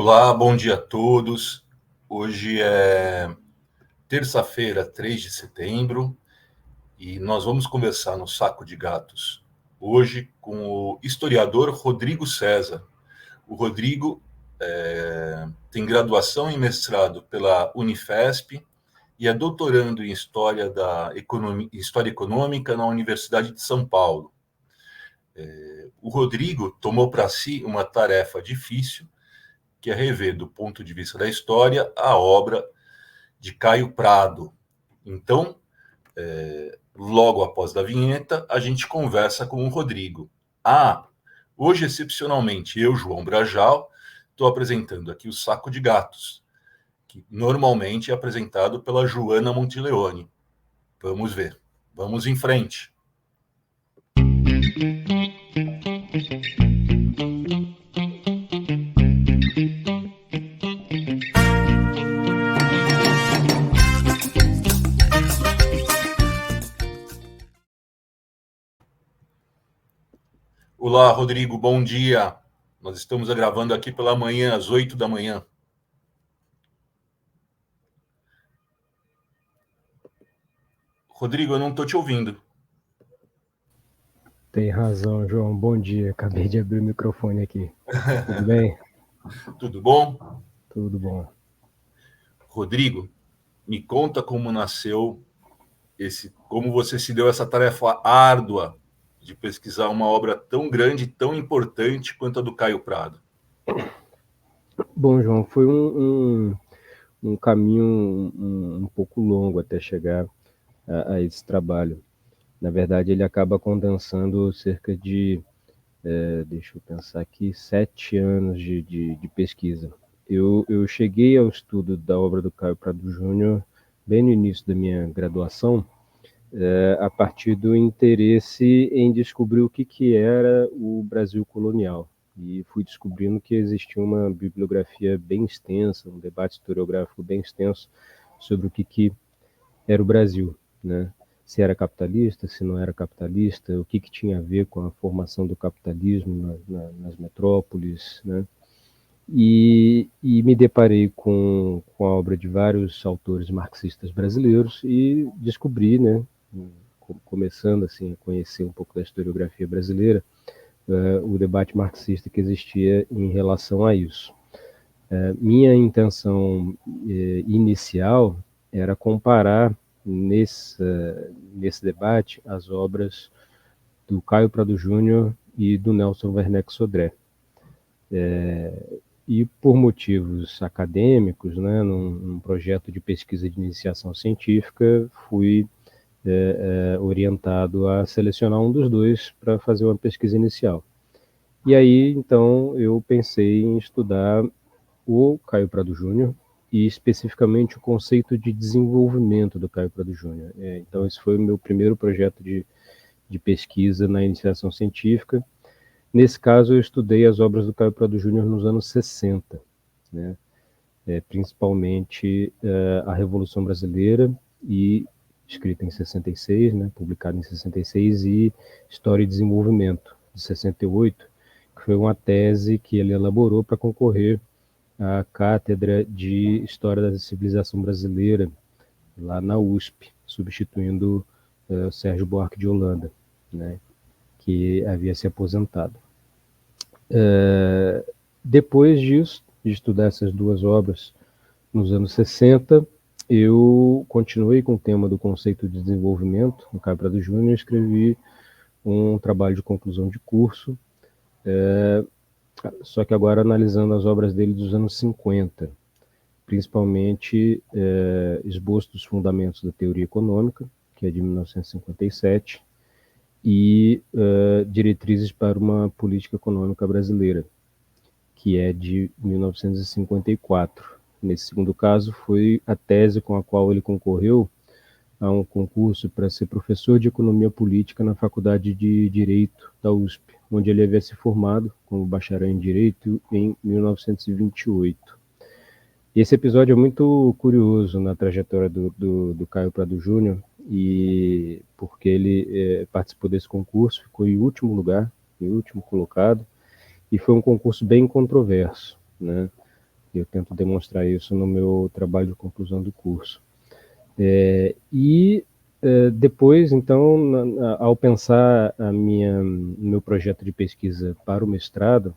Olá, bom dia a todos. Hoje é terça-feira, 3 de setembro, e nós vamos conversar no Saco de Gatos hoje com o historiador Rodrigo César. O Rodrigo tem graduação e mestrado pela Unifesp e é doutorando em História Econômica na Universidade de São Paulo. O Rodrigo tomou para si uma tarefa difícil, que é rever, do ponto de vista da história, a obra de Caio Prado. Então, logo após a vinheta, a gente conversa com o Rodrigo. Hoje, excepcionalmente, eu, João Brajal, estou apresentando aqui o Saco de Gatos, que normalmente é apresentado pela Joana Montileone. Vamos ver. Vamos em frente. Olá, Rodrigo, bom dia. Nós estamos gravando aqui pela manhã, às 8 da manhã. Rodrigo, eu não estou te ouvindo. Tem razão, João. Bom dia. Acabei de abrir o microfone aqui. Tudo bem? Tudo bom? Tudo bom. Rodrigo, me conta como nasceu como você se deu essa tarefa árdua de pesquisar uma obra tão grande, tão importante quanto a do Caio Prado. Bom, João, foi um caminho um pouco longo até chegar a esse trabalho. Na verdade, ele acaba condensando cerca de, deixa eu pensar aqui, 7 anos de pesquisa. Eu cheguei ao estudo da obra do Caio Prado Júnior bem no início da minha graduação, a partir do interesse em descobrir o que era o Brasil colonial. E fui descobrindo que existia uma bibliografia bem extensa, um debate historiográfico bem extenso sobre o que era o Brasil, né? Se era capitalista, se não era capitalista, o que tinha a ver com a formação do capitalismo nas metrópoles, né? E me deparei com a obra de vários autores marxistas brasileiros e descobri, né, começando assim a conhecer um pouco da historiografia brasileira, o debate marxista que existia em relação a isso. Minha intenção inicial era comparar nesse debate as obras do Caio Prado Júnior e do Nelson Werneck Sodré. E por motivos acadêmicos, né, num projeto de pesquisa de iniciação científica, fui orientado a selecionar um dos dois para fazer uma pesquisa inicial. E aí, então, eu pensei em estudar o Caio Prado Júnior e especificamente o conceito de desenvolvimento do Caio Prado Júnior. Então, esse foi o meu primeiro projeto de pesquisa na iniciação científica. Nesse caso, eu estudei as obras do Caio Prado Júnior nos anos 60, né? Principalmente a Revolução Brasileira, e escrita em 66, né, publicada em 66, e História e Desenvolvimento, de 68, que foi uma tese que ele elaborou para concorrer à Cátedra de História da Civilização Brasileira, lá na USP, substituindo Sérgio Buarque de Holanda, né, que havia se aposentado. Depois disso, de estudar essas duas obras nos anos 60, eu continuei com o tema do conceito de desenvolvimento no Caio Prado Júnior e escrevi um trabalho de conclusão de curso, só que agora analisando as obras dele dos anos 50, principalmente Esboço dos Fundamentos da Teoria Econômica, que é de 1957, e Diretrizes para uma Política Econômica Brasileira, que é de 1954. Nesse segundo caso, foi a tese com a qual ele concorreu a um concurso para ser professor de Economia Política na Faculdade de Direito da USP, onde ele havia se formado como bacharel em Direito em 1928. Esse episódio é muito curioso na trajetória do Caio Prado Júnior, e porque ele participou desse concurso, ficou em último lugar, em último colocado, e foi um concurso bem controverso, né? eu tento demonstrar isso no meu trabalho de conclusão do curso. Depois, então, ao pensar meu projeto de pesquisa para o mestrado,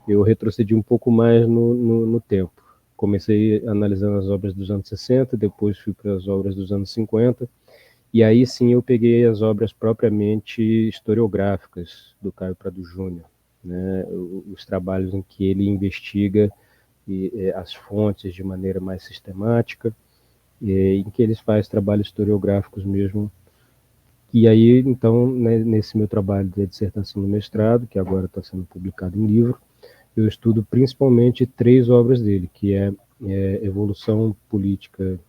eu retrocedi um pouco mais no tempo. Comecei analisando as obras dos anos 60, depois fui para as obras dos anos 50, e aí sim eu peguei as obras propriamente historiográficas do Caio Prado Júnior, né? Os trabalhos em que ele investiga as fontes de maneira mais sistemática, em que eles fazem trabalhos historiográficos mesmo. E aí, então, né, nesse meu trabalho de dissertação no mestrado, que agora está sendo publicado em livro, eu estudo principalmente 3 obras dele, que é Evolução Política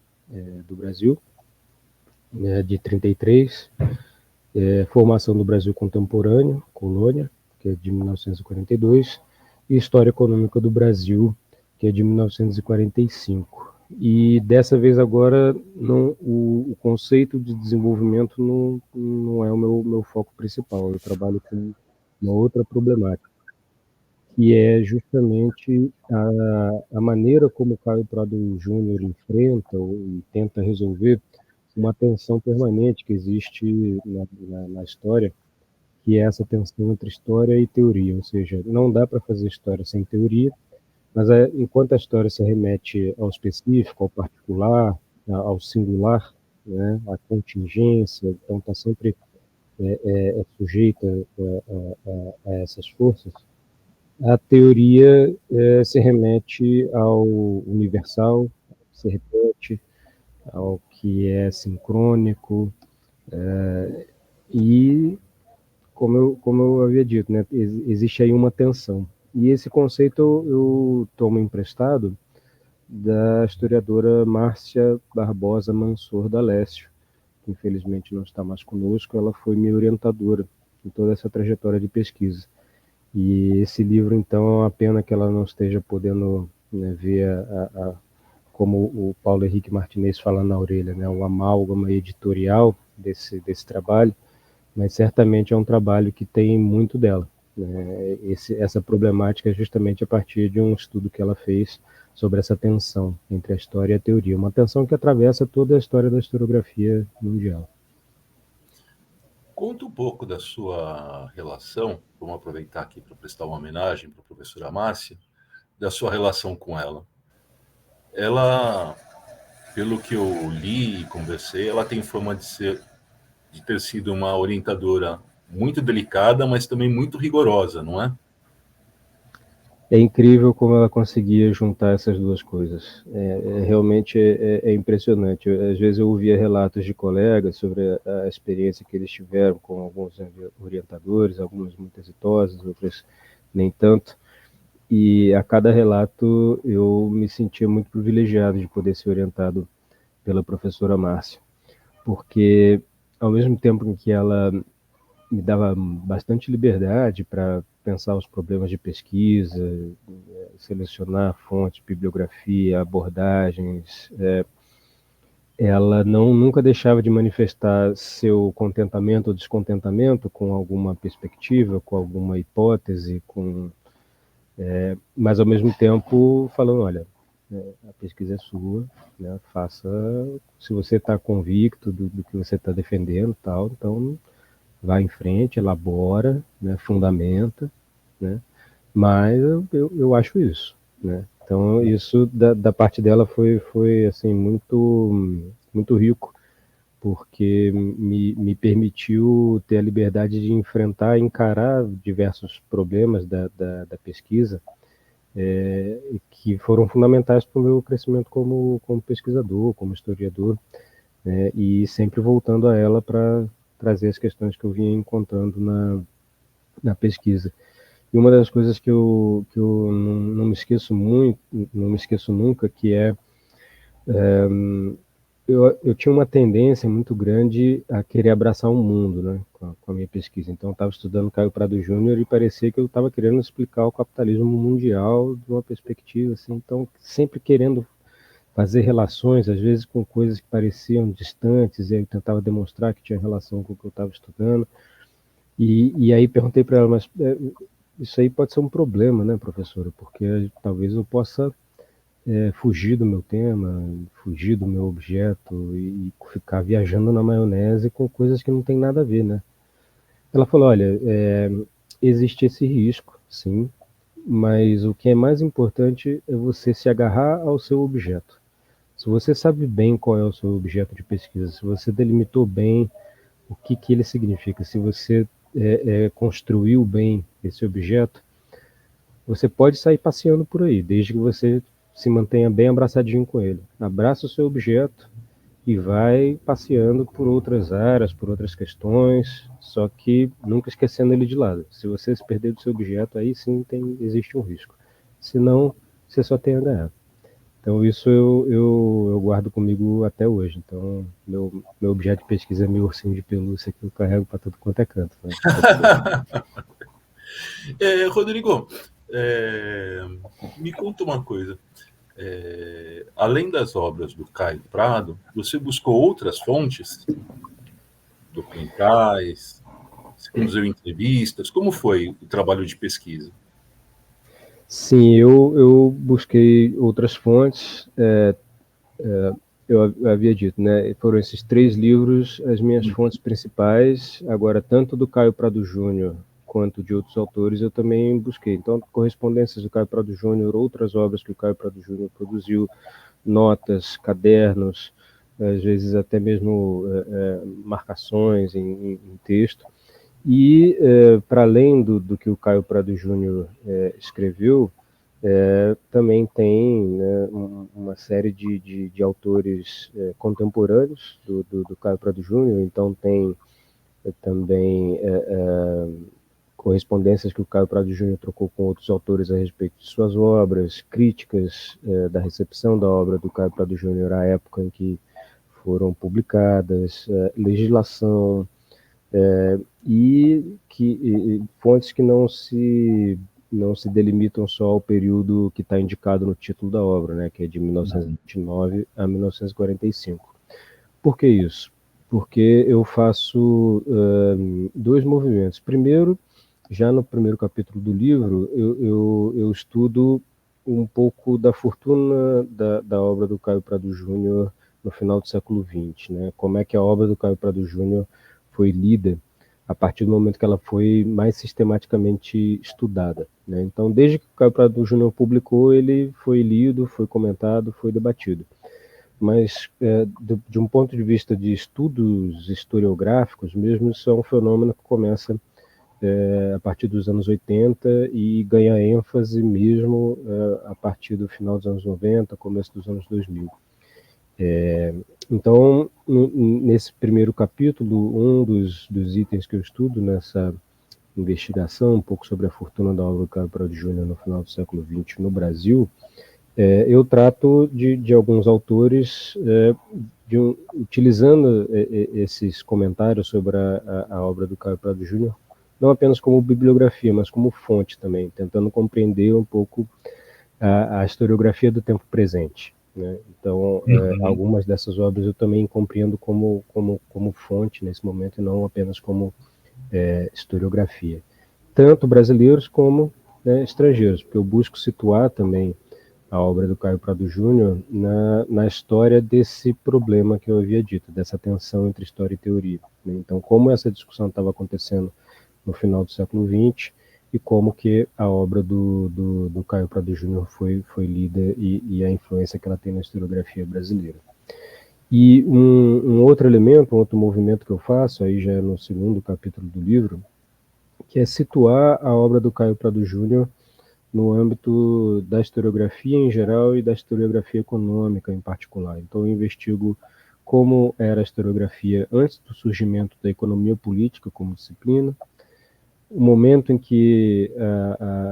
do Brasil, de 33, Formação do Brasil Contemporâneo, Colônia, que é de 1942, e História Econômica do Brasil, que é de 1945. E dessa vez agora o conceito de desenvolvimento não é o meu foco principal. Eu trabalho com uma outra problemática, que é justamente a maneira como o Caio Prado Júnior enfrenta e tenta resolver uma tensão permanente que existe na história, que é essa tensão entre história e teoria, ou seja, não dá para fazer história sem teoria, mas enquanto a história se remete ao específico, ao particular, ao singular, né, à contingência, então está sempre sujeita a essas forças, a teoria se remete ao universal, se repete, ao que é sincrônico, e como eu havia dito, né, existe aí uma tensão. E esse conceito eu tomo emprestado da historiadora Márcia Barbosa Mansor da Lécio, que infelizmente não está mais conosco. Ela foi minha orientadora em toda essa trajetória de pesquisa. E esse livro, então, é uma pena que ela não esteja podendo, né, ver como o Paulo Henrique Martinez fala na orelha, né, o amálgama editorial desse trabalho, mas certamente é um trabalho que tem muito dela, né? Essa problemática é justamente a partir de um estudo que ela fez sobre essa tensão entre a história e a teoria, uma tensão que atravessa toda a história da historiografia mundial. Conta um pouco da sua relação, vamos aproveitar aqui para prestar uma homenagem para a professora Márcia, da sua relação com ela. Ela, pelo que eu li e conversei, ela tem fama de ter sido uma orientadora muito delicada, mas também muito rigorosa, não é? É incrível como ela conseguia juntar essas duas coisas. Realmente é impressionante. Às vezes eu ouvia relatos de colegas sobre a experiência que eles tiveram com alguns orientadores, algumas muito exitosas, outras nem tanto. E a cada relato eu me sentia muito privilegiado de poder ser orientado pela professora Márcia, porque ao mesmo tempo em que ela me dava bastante liberdade para pensar os problemas de pesquisa, selecionar fontes, bibliografia, abordagens, ela nunca deixava de manifestar seu contentamento ou descontentamento com alguma perspectiva, com alguma hipótese, mas ao mesmo tempo falando, olha, a pesquisa é sua, né? Faça, se você está convicto do que você está defendendo, tal, então vá em frente, elabora, né? Fundamenta, né? Mas eu acho isso, né? Então isso da parte dela foi assim muito rico, porque me permitiu ter a liberdade de enfrentar e encarar diversos problemas da pesquisa, que foram fundamentais para o meu crescimento como pesquisador, como historiador, né? E sempre voltando a ela para trazer as questões que eu vinha encontrando na pesquisa. E uma das coisas que eu não me esqueço muito, não me esqueço nunca, que eu tinha uma tendência muito grande a querer abraçar o mundo, né, com a minha pesquisa. Então, eu estava estudando Caio Prado Júnior e parecia que eu estava querendo explicar o capitalismo mundial de uma perspectiva assim. Então, sempre querendo fazer relações, às vezes com coisas que pareciam distantes, e aí eu tentava demonstrar que tinha relação com o que eu estava estudando. E aí perguntei para ela, mas isso aí pode ser um problema, né, professora? Porque talvez eu possa fugir do meu tema, fugir do meu objeto e ficar viajando na maionese com coisas que não tem nada a ver, né? Ela falou, olha, existe esse risco, sim, mas o que é mais importante é você se agarrar ao seu objeto. Se você sabe bem qual é o seu objeto de pesquisa, se você delimitou bem o que ele significa, se você construiu bem esse objeto, você pode sair passeando por aí, desde que você se mantenha bem abraçadinho com ele. Abraça o seu objeto e vai passeando por outras áreas, por outras questões, só que nunca esquecendo ele de lado. Se você se perder do seu objeto, aí sim existe um risco. Senão, você só tem a ganhar. Então, isso eu guardo comigo até hoje. Então, meu objeto de pesquisa é meu ursinho de pelúcia que eu carrego para tudo quanto é canto. Né? Rodrigo, me conta uma coisa. Além das obras do Caio Prado, você buscou outras fontes? Documentais? Você conduziu entrevistas? Como foi o trabalho de pesquisa? Sim, eu busquei outras fontes. Eu havia dito, né? Foram esses 3 livros as minhas fontes principais. Agora, tanto do Caio Prado Júnior quanto de outros autores, eu também busquei. Então, correspondências do Caio Prado Júnior, outras obras que o Caio Prado Júnior produziu, notas, cadernos, às vezes até mesmo marcações em texto. E, para além do que o Caio Prado Júnior escreveu, também tem, né, uma série de autores contemporâneos do Caio Prado Júnior, então tem também correspondências que o Caio Prado Júnior trocou com outros autores a respeito de suas obras, críticas da recepção da obra do Caio Prado Júnior à época em que foram publicadas, legislação, fontes que não se delimitam só ao período que está indicado no título da obra, né, que é de 1929 a 1945. Por que isso? Porque eu faço 2 movimentos. Primeiro, já no primeiro capítulo do livro, eu estudo um pouco da fortuna da obra do Caio Prado Júnior no final do século XX, né? Como é que a obra do Caio Prado Júnior foi lida a partir do momento que ela foi mais sistematicamente estudada, né? Então, desde que o Caio Prado Júnior publicou, ele foi lido, foi comentado, foi debatido. Mas, de um ponto de vista de estudos historiográficos mesmo, isso é um fenômeno que começa a partir dos anos 80 e ganha ênfase mesmo a partir do final dos anos 90, começo dos anos 2000. Então, nesse primeiro capítulo, um dos itens que eu estudo nessa investigação, um pouco sobre a fortuna da obra do Caio Prado Júnior no final do século XX no Brasil, eu trato de alguns autores utilizando esses comentários sobre a obra do Caio Prado Júnior, não apenas como bibliografia, mas como fonte também, tentando compreender um pouco a historiografia do tempo presente. Né? Então, algumas dessas obras eu também compreendo como fonte nesse momento, e não apenas como historiografia. Tanto brasileiros como, né, estrangeiros, porque eu busco situar também a obra do Caio Prado Júnior na história desse problema que eu havia dito, dessa tensão entre história e teoria. Né? Então, como essa discussão estava acontecendo no final do século XX e como que a obra do Caio Prado Júnior foi lida e a influência que ela tem na historiografia brasileira. E um outro elemento, um outro movimento que eu faço, aí já é no segundo capítulo do livro, que é situar a obra do Caio Prado Júnior no âmbito da historiografia em geral e da historiografia econômica em particular. Então, eu investigo como era a historiografia antes do surgimento da economia política como disciplina, o momento em que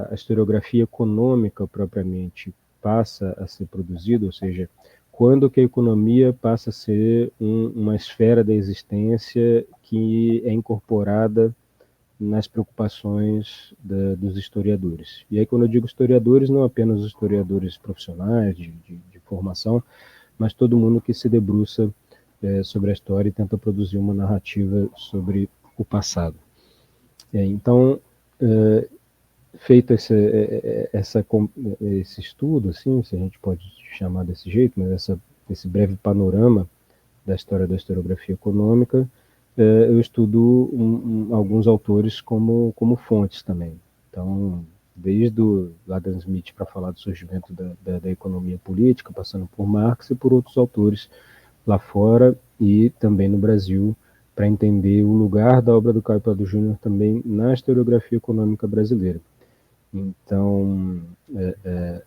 a historiografia econômica propriamente passa a ser produzida, ou seja, quando que a economia passa a ser uma esfera da existência que é incorporada nas preocupações dos historiadores. E aí, quando eu digo historiadores, não apenas os historiadores profissionais de formação, mas todo mundo que se debruça sobre a história e tenta produzir uma narrativa sobre o passado. Então, feito esse estudo, assim, se a gente pode chamar desse jeito, mas esse breve panorama da história da historiografia econômica, eu estudo alguns autores como fontes também. Então, desde o Adam Smith para falar do surgimento da economia política, passando por Marx e por outros autores lá fora e também no Brasil, para entender o lugar da obra do Caio Prado Júnior também na historiografia econômica brasileira. Então,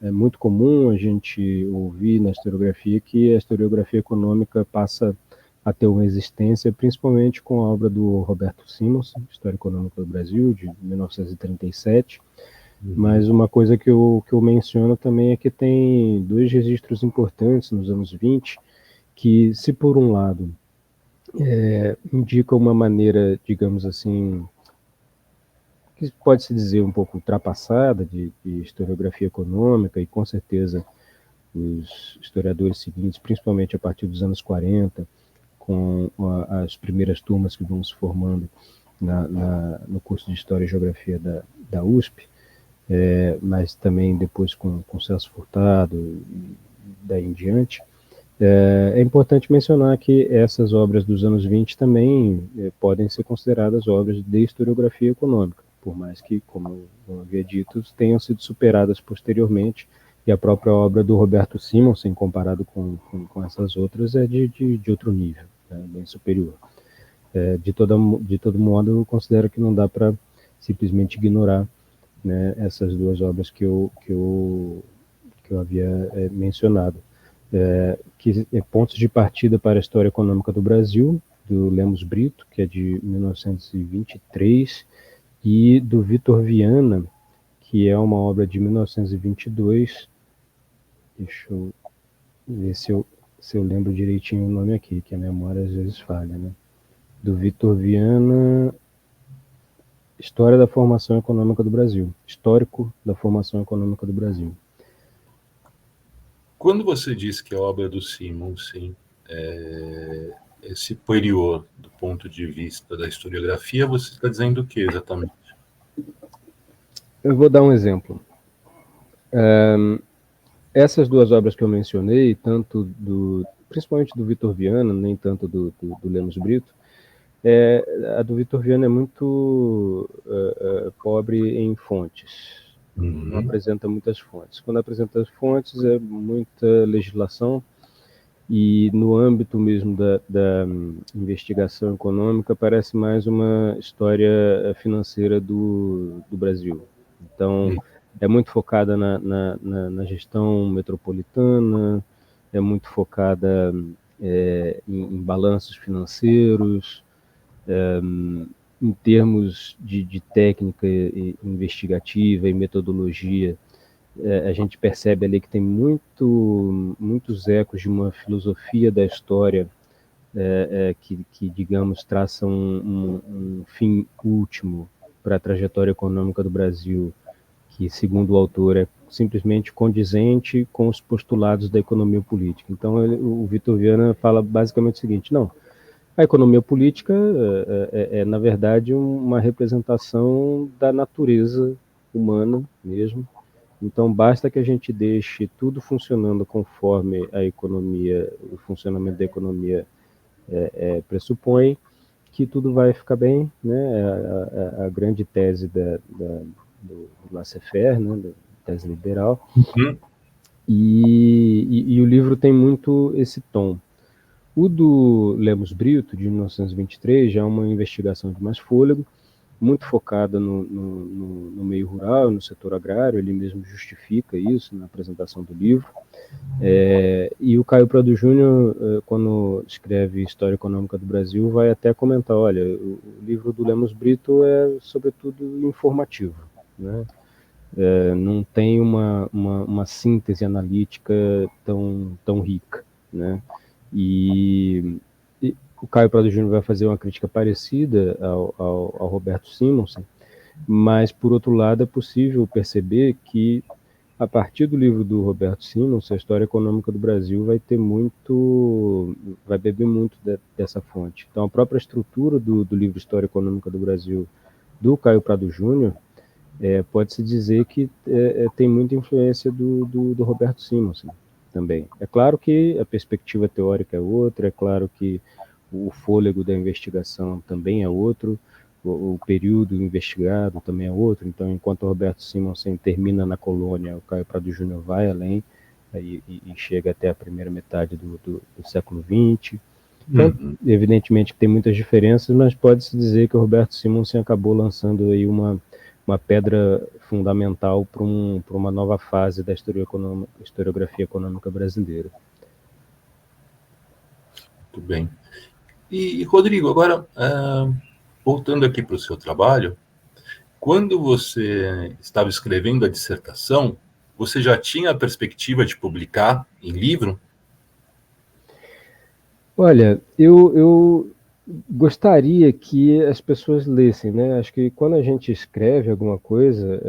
é muito comum a gente ouvir na historiografia que a historiografia econômica passa a ter uma existência, principalmente com a obra do Roberto Simons, História Econômica do Brasil, de 1937. Mas uma coisa que eu menciono também é que tem dois registros importantes nos anos 20, que, se por um lado indica uma maneira, digamos assim, que pode-se dizer um pouco ultrapassada de historiografia econômica, e com certeza os historiadores seguintes, principalmente a partir dos anos 40, com as primeiras turmas que vão se formando no curso de História e Geografia da USP, mas também depois com Celso Furtado e daí em diante, é importante mencionar que essas obras dos anos 20 também podem ser consideradas obras de historiografia econômica, por mais que, como eu havia dito, tenham sido superadas posteriormente, e a própria obra do Roberto Simonsen, comparado com essas outras, é de outro nível, né, bem superior. De todo modo, eu considero que não dá para simplesmente ignorar, né, essas duas obras que eu havia mencionado. Que é Pontos de Partida para a História Econômica do Brasil, do Lemos Brito, que é de 1923, e do Vitor Viana, que é uma obra de 1922. Deixa eu ver se eu lembro direitinho o nome aqui, que a memória às vezes falha, né? Do Vitor Viana, História da Formação Econômica do Brasil, Histórico da Formação Econômica do Brasil. Quando você diz que a obra do Simonsen é superior do ponto de vista da historiografia, você está dizendo o que exatamente? Eu vou dar um exemplo. Essas duas obras que eu mencionei, principalmente do Vitor Viana, nem tanto do Lemos Brito, a do Vitor Viana é muito pobre em fontes. Não apresenta muitas fontes. Quando apresenta as fontes, é muita legislação, e no âmbito mesmo da investigação econômica, parece mais uma história financeira do Brasil. Então, é muito focada na gestão metropolitana, é muito focada em balanços financeiros, em termos de técnica investigativa e metodologia. A gente percebe ali que tem muitos ecos de uma filosofia da história que, digamos, traça um fim último para a trajetória econômica do Brasil, que, segundo o autor, é simplesmente condizente com os postulados da economia política. Então, o Vitor Viana fala basicamente o seguinte: não, a economia política na verdade, uma representação da natureza humana mesmo. Então, basta que a gente deixe tudo funcionando conforme a economia, o funcionamento da economia pressupõe, que tudo vai ficar bem, né? A grande tese do laissez-faire, né? Da tese liberal. E o livro tem muito esse tom. O do Lemos Brito, de 1923, já é uma investigação de mais fôlego, muito focada no meio rural, no setor agrário. Ele mesmo justifica isso na apresentação do livro. E o Caio Prado Júnior, quando escreve História Econômica do Brasil, vai até comentar: olha, o livro do Lemos Brito é, sobretudo, informativo, né? Não tem uma síntese analítica tão rica, né? E o Caio Prado Júnior vai fazer uma crítica parecida ao Roberto Simonsen, mas, por outro lado, é possível perceber que, a partir do livro do Roberto Simonsen, a História Econômica do Brasil vai beber muito dessa fonte. Então, a própria estrutura do livro História Econômica do Brasil, do Caio Prado Júnior, pode-se dizer que tem muita influência do Roberto Simonsen também. É claro que a perspectiva teórica é outra, é claro que o fôlego da investigação também é outro, o período investigado também é outro. Então, enquanto o Roberto Simonsen termina na colônia, o Caio Prado Júnior vai além e chega até a primeira metade do século XX. Então, evidentemente que tem muitas diferenças, mas pode-se dizer que o Roberto Simonsen acabou lançando aí uma pedra fundamental para uma nova fase da historiografia econômica brasileira. Muito bem. E Rodrigo, agora, voltando aqui para o seu trabalho, quando você estava escrevendo a dissertação, você já tinha a perspectiva de publicar em livro? Olha, eu gostaria que as pessoas lessem, né? Acho que quando a gente escreve alguma coisa,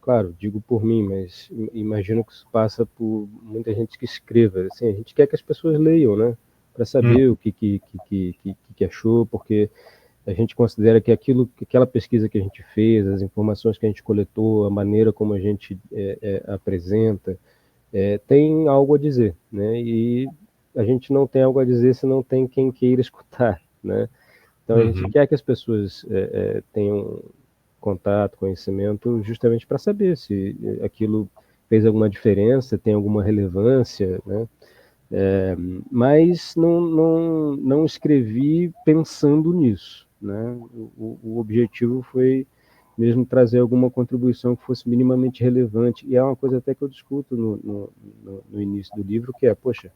claro, digo por mim, mas imagino que isso passa por muita gente que escreva. Assim, a gente quer que as pessoas leiam, né? Para saber o que achou, porque a gente considera que aquela pesquisa que a gente fez, as informações que a gente coletou, a maneira como a gente apresenta, tem algo a dizer, né? E a gente não tem algo a dizer se não tem quem queira escutar, né? Então a gente quer que as pessoas tenham contato, conhecimento, justamente para saber se aquilo fez alguma diferença, tem alguma relevância, né? Mas não escrevi pensando nisso, né? O objetivo foi mesmo trazer alguma contribuição que fosse minimamente relevante, e é uma coisa até que eu discuto no início do livro, que é, poxa,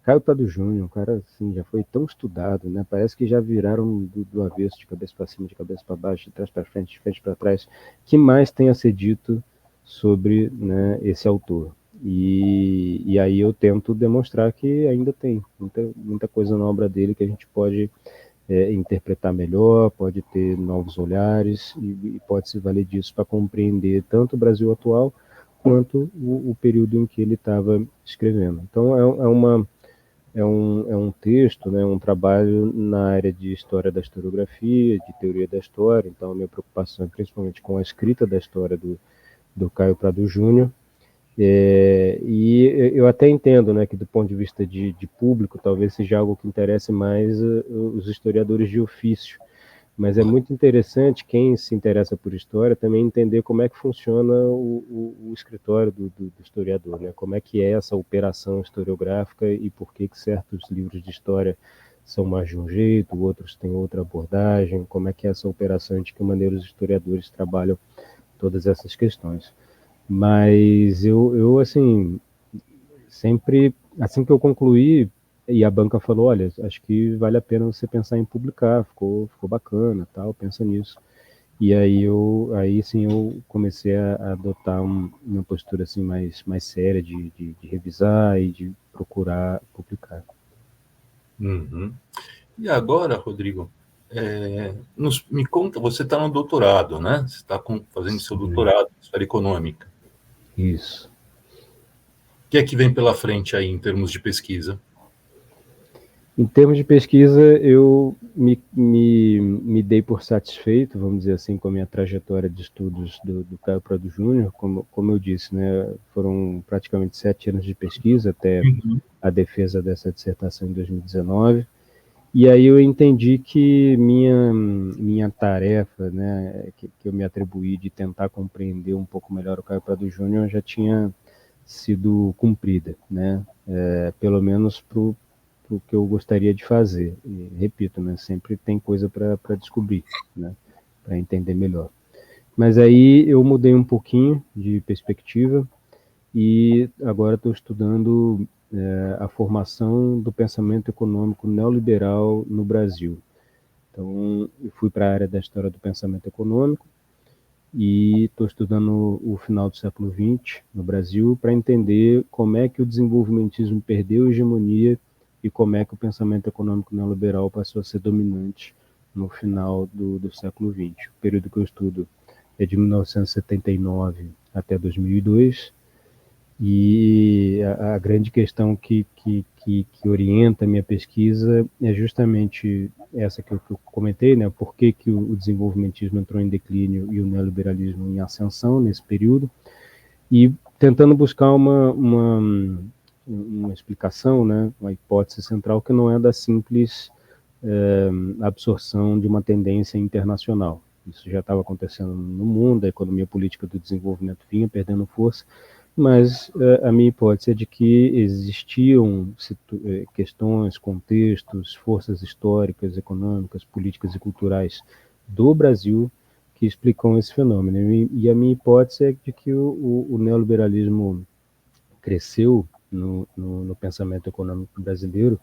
Caio Prado Júnior, um cara assim, já foi tão estudado, né? Parece que já viraram do avesso, de cabeça para cima, de cabeça para baixo, de trás para frente, de frente para trás. Que mais tem a ser dito sobre, né, esse autor? E aí eu tento demonstrar que ainda tem muita coisa na obra dele que a gente pode interpretar melhor, pode ter novos olhares e pode se valer disso para compreender tanto o Brasil atual quanto o período em que ele estava escrevendo. Então é um texto, né, um trabalho na área de história da historiografia, de teoria da história. Então a minha preocupação é principalmente com a escrita da história do Caio Prado Júnior. E eu até entendo, né, que do ponto de vista de público talvez seja algo que interesse mais os historiadores de ofício, mas é muito interessante quem se interessa por história também entender como é que funciona o escritório do historiador, né? Como é que é essa operação historiográfica e por que certos livros de história são mais de um jeito, outros têm outra abordagem, como é que é essa operação, de que maneira os historiadores trabalham todas essas questões. Mas eu assim, sempre, assim que eu concluí, e a banca falou, olha, acho que vale a pena você pensar em publicar, ficou bacana, tal, pensa nisso. E aí sim eu comecei a adotar uma postura assim mais séria de revisar e de procurar publicar. E agora, Rodrigo, me conta, você está no doutorado, né? Você está fazendo seu doutorado em história econômica. Isso. O que é que vem pela frente aí em termos de pesquisa? Em termos de pesquisa, eu me dei por satisfeito, vamos dizer assim, com a minha trajetória de estudos do Caio Prado Júnior. Como eu disse, né, foram praticamente 7 anos de pesquisa até a defesa dessa dissertação em 2019. E aí eu entendi que minha tarefa, né, que eu me atribuí de tentar compreender um pouco melhor o Caio Prado Júnior já tinha sido cumprida, né, pelo menos para o que eu gostaria de fazer. E, repito, né, sempre tem coisa para descobrir, né, para entender melhor. Mas aí eu mudei um pouquinho de perspectiva e agora estou estudando a formação do pensamento econômico neoliberal no Brasil. Então, eu fui para a área da história do pensamento econômico e estou estudando o final do século XX no Brasil para entender como é que o desenvolvimentismo perdeu hegemonia e como é que o pensamento econômico neoliberal passou a ser dominante no final do século XX. O período que eu estudo é de 1979 até 2002, e a grande questão que orienta a minha pesquisa é justamente essa que eu comentei, né? Por que o desenvolvimentismo entrou em declínio e o neoliberalismo em ascensão nesse período, e tentando buscar uma explicação, né? Uma hipótese central que não é da simples absorção de uma tendência internacional. Isso já estava acontecendo no mundo, a economia política do desenvolvimento vinha perdendo força, mas a minha hipótese é de que existiam questões, contextos, forças históricas, econômicas, políticas e culturais do Brasil que explicam esse fenômeno. E a minha hipótese é de que o neoliberalismo cresceu no pensamento econômico brasileiro,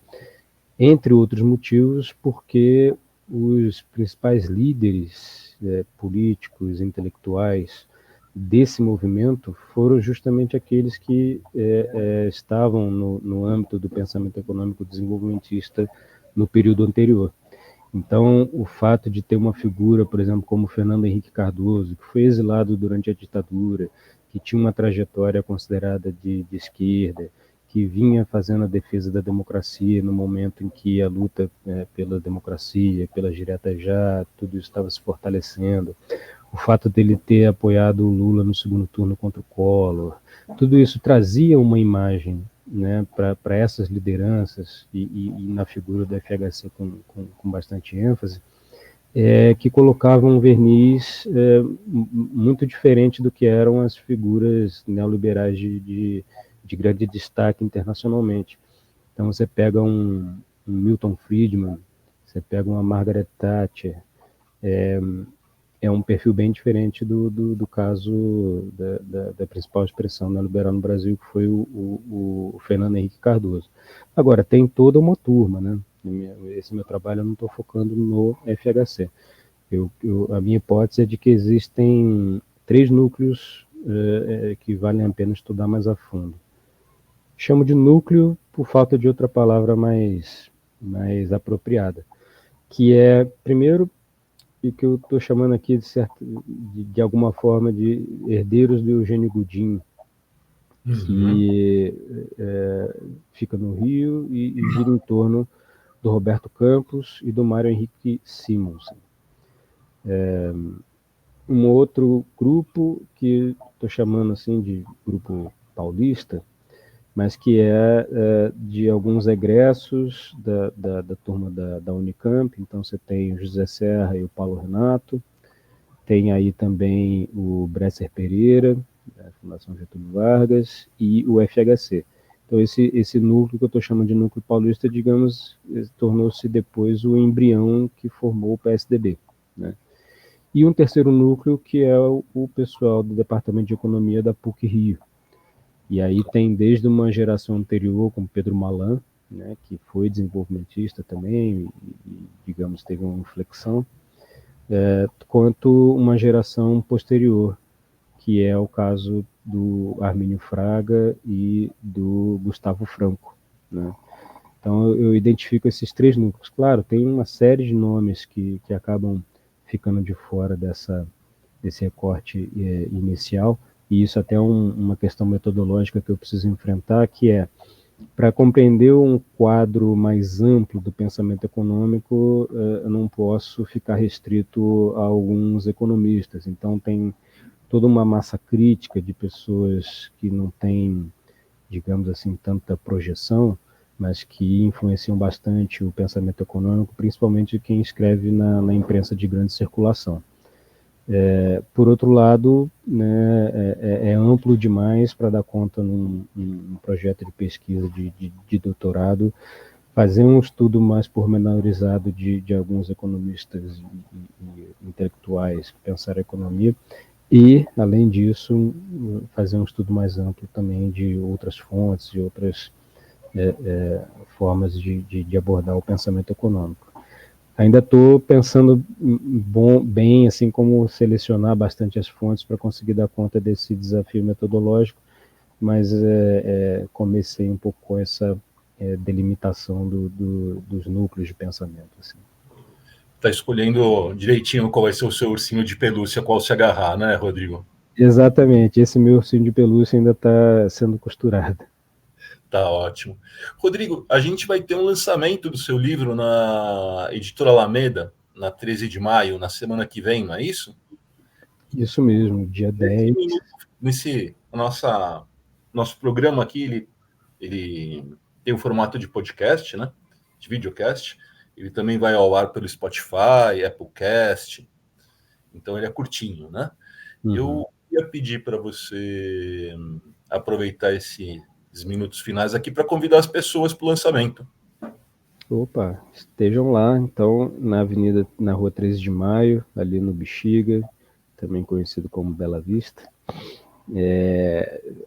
entre outros motivos, porque os principais líderes políticos, intelectuais desse movimento foram justamente aqueles que estavam no âmbito do pensamento econômico desenvolvimentista no período anterior. Então, o fato de ter uma figura, por exemplo, como Fernando Henrique Cardoso, que foi exilado durante a ditadura, que tinha uma trajetória considerada de esquerda, que vinha fazendo a defesa da democracia no momento em que a luta pela democracia, pelas diretas já, tudo isso estava se fortalecendo. O fato dele ter apoiado o Lula no segundo turno contra o Collor, tudo isso trazia uma imagem, né, para essas lideranças e na figura do FHC com bastante ênfase, que colocavam um verniz muito diferente do que eram as figuras neoliberais de grande destaque internacionalmente. Então você pega um Milton Friedman, você pega uma Margaret Thatcher, é um perfil bem diferente do caso da principal expressão neoliberal no Brasil, que foi o Fernando Henrique Cardoso. Agora, tem toda uma turma, né? Esse meu trabalho eu não estou focando no FHC. A minha hipótese é de que existem 3 núcleos que valem a pena estudar mais a fundo. Chamo de núcleo por falta de outra palavra mais apropriada, que é, primeiro, e que eu estou chamando aqui de alguma forma de herdeiros do Eugênio Goudin, que fica no Rio e gira em torno do Roberto Campos e do Mário Henrique Simonsen. Um outro grupo que estou chamando assim de grupo paulista, mas que é de alguns egressos da turma da Unicamp. Então você tem o José Serra e o Paulo Renato, tem aí também o Bresser Pereira, da Fundação Getúlio Vargas, e o FHC. Então esse núcleo que eu estou chamando de núcleo paulista, digamos, tornou-se depois o embrião que formou o PSDB, né? E um terceiro núcleo que é o pessoal do Departamento de Economia da PUC-Rio. E aí tem desde uma geração anterior, como Pedro Malan, né, que foi desenvolvimentista também, e digamos, teve uma inflexão, quanto uma geração posterior, que é o caso do Armínio Fraga e do Gustavo Franco, né? Então eu identifico esses 3 núcleos. Claro, tem uma série de nomes que acabam ficando de fora desse recorte inicial, e isso até é uma questão metodológica que eu preciso enfrentar, que é, para compreender um quadro mais amplo do pensamento econômico, eu não posso ficar restrito a alguns economistas. Então tem toda uma massa crítica de pessoas que não têm, digamos assim, tanta projeção, mas que influenciam bastante o pensamento econômico, principalmente quem escreve na imprensa de grande circulação. Por outro lado, né, é amplo demais para dar conta num projeto de pesquisa de doutorado, fazer um estudo mais pormenorizado de alguns economistas e intelectuais que pensaram a economia, e, além disso, fazer um estudo mais amplo também de outras fontes e outras formas de abordar o pensamento econômico. Ainda estou pensando bem, assim, como selecionar bastante as fontes para conseguir dar conta desse desafio metodológico, mas comecei um pouco com essa delimitação dos núcleos de pensamento. Assim. Está escolhendo direitinho qual vai ser o seu ursinho de pelúcia, qual se agarrar, né, Rodrigo? Exatamente, esse meu ursinho de pelúcia ainda está sendo costurado. Tá ótimo. Rodrigo, a gente vai ter um lançamento do seu livro na Editora Alameda, na 13 de maio, na semana que vem, não é isso? Isso mesmo, dia 10. Nosso programa aqui, ele tem o formato de podcast, né? De videocast. Ele também vai ao ar pelo Spotify, Applecast. Então ele é curtinho, né? Uhum. Eu ia pedir para você aproveitar esses minutos finais aqui para convidar as pessoas para o lançamento. Opa, estejam lá, então, na rua 13 de Maio, ali no Bexiga, também conhecido como Bela Vista.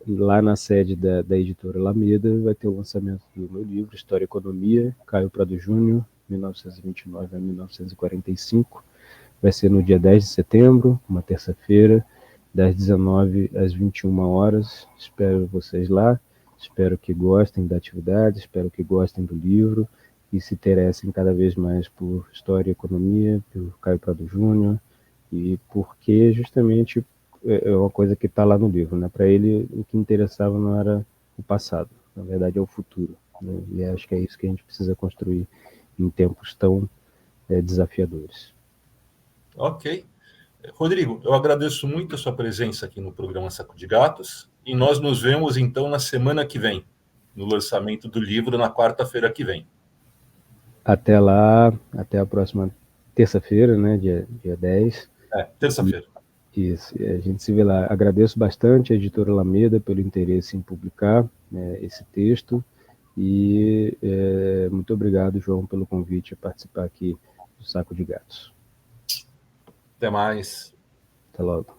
Lá na sede da editora Alameda vai ter o lançamento do meu livro, História e Economia, Caio Prado Júnior, 1929 a 1945. Vai ser no dia 10 de setembro, uma terça-feira, das 19 às 21 horas. Espero vocês lá, espero que gostem da atividade, espero que gostem do livro e se interessem cada vez mais por História e Economia, por Caio Prado Júnior, e porque justamente é uma coisa que está lá no livro, né? Para ele, o que interessava não era o passado, na verdade é o futuro, né? E acho que é isso que a gente precisa construir em tempos tão desafiadores. Ok. Rodrigo, eu agradeço muito a sua presença aqui no programa Saco de Gatos e nós nos vemos então na semana que vem, no lançamento do livro na quarta-feira que vem. Até lá, até a próxima terça-feira, né, dia 10. Terça-feira. Isso, a gente se vê lá. Agradeço bastante a editora Alameda pelo interesse em publicar esse texto e muito obrigado, João, pelo convite a participar aqui do Saco de Gatos. Até mais. Até logo.